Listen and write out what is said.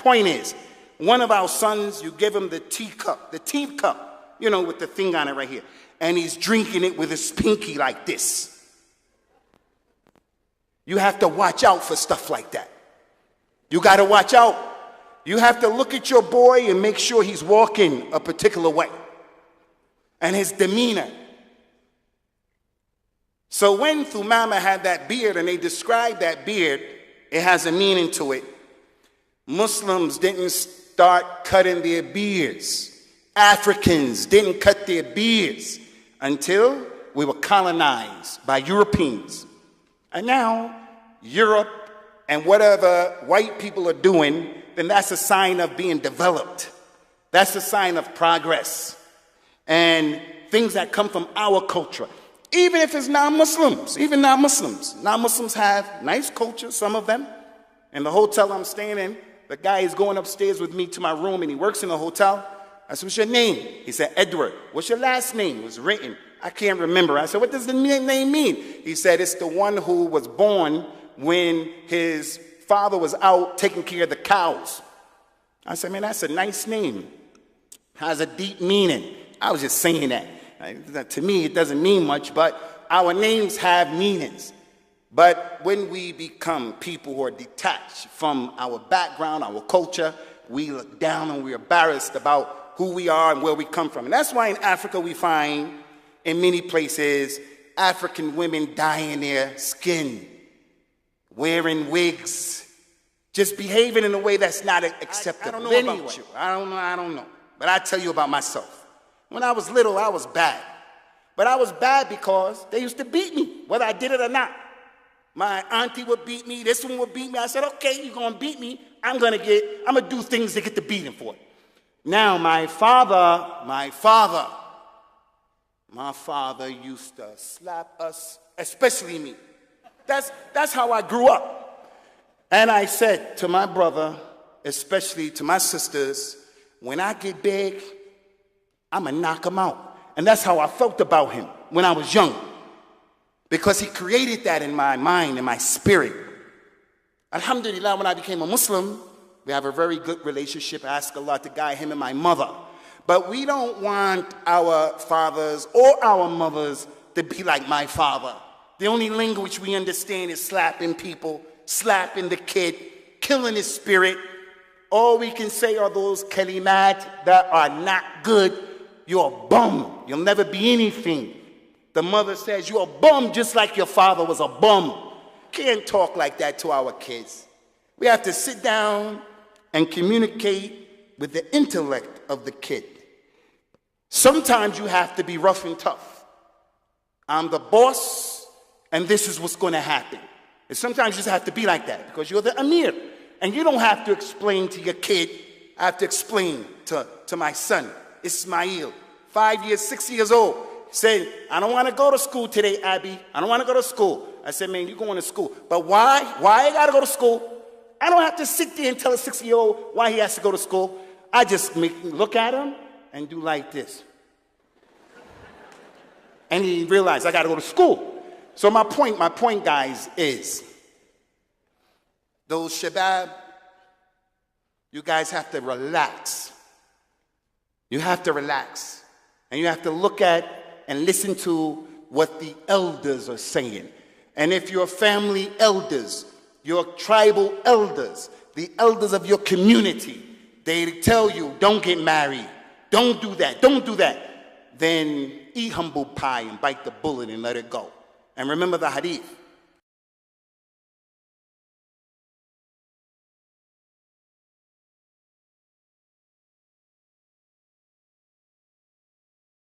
Point is, one of our sons, you give him the teacup, you know, with the thing on it right here. And he's drinking it with his pinky like this. You have to watch out for stuff like that. You got to watch out. You have to look at your boy and make sure he's walking a particular way. And his demeanor. So when Usamah had that beard and they described that beard, it has a meaning to it. Muslims didn't start cutting their beards. Africans didn't cut their beards until we were colonized by Europeans. And now, Europe and whatever white people are doing, then that's a sign of being developed. That's a sign of progress. And things that come from our culture. Even if it's non-Muslims, even non-Muslims. Non-Muslims have nice culture, some of them. In the hotel I'm staying in, the guy is going upstairs with me to my room and he works in the hotel. I said, what's your name? He said, Edward. What's your last name? It was written. I can't remember. I said, what does the name mean? He said, it's the one who was born when his father was out taking care of the cows. I said, man, that's a nice name. Has a deep meaning. I was just saying that. To me, it doesn't mean much, but our names have meanings. But when we become people who are detached from our background, our culture, we look down and we're embarrassed about who we are and where we come from. And that's why in Africa we find, in many places, African women dyeing their skin, wearing wigs, just behaving in a way that's not acceptable. I don't know about you. I don't know. But I tell you about myself. When I was little, I was bad. But I was bad because they used to beat me, whether I did it or not. My auntie would beat me, this one would beat me. I said, okay, you're gonna beat me. I'm gonna do things to get the beating for it. Now, my father used to slap us, especially me. That's how I grew up. And I said to my brother, especially to my sisters, when I get big, I'm gonna knock him out. And that's how I felt about him when I was young. Because he created that in my mind, in my spirit. Alhamdulillah, when I became a Muslim, we have a very good relationship. I ask Allah to guide him and my mother. But we don't want our fathers or our mothers to be like my father. The only language we understand is slapping people, slapping the kid, killing his spirit. All we can say are those kalimat that are not good. You're a bum. You'll never be anything. The mother says, you're a bum just like your father was a bum. Can't talk like that to our kids. We have to sit down and communicate with the intellect of the kid. Sometimes you have to be rough and tough. I'm the boss, and this is what's going to happen. And sometimes you just have to be like that because you're the Amir. And you don't have to explain to your kid. I have to explain to my son, Ismail, 5 years, 6 years old. He said, I don't want to go to school today, Abby. I don't want to go to school. I said, man, you're going to school. But why? Why I got to go to school? I don't have to sit there and tell a 6-year-old why he has to go to school. I just look at him and do like this. And he realized I got to go to school. So my point, guys, is those shabab, you guys have to relax. You have to relax. And you have to look at and listen to what the elders are saying. And if your family elders, your tribal elders, the elders of your community, they tell you, don't get married, don't do that, then eat humble pie and bite the bullet and let it go. And remember the hadith.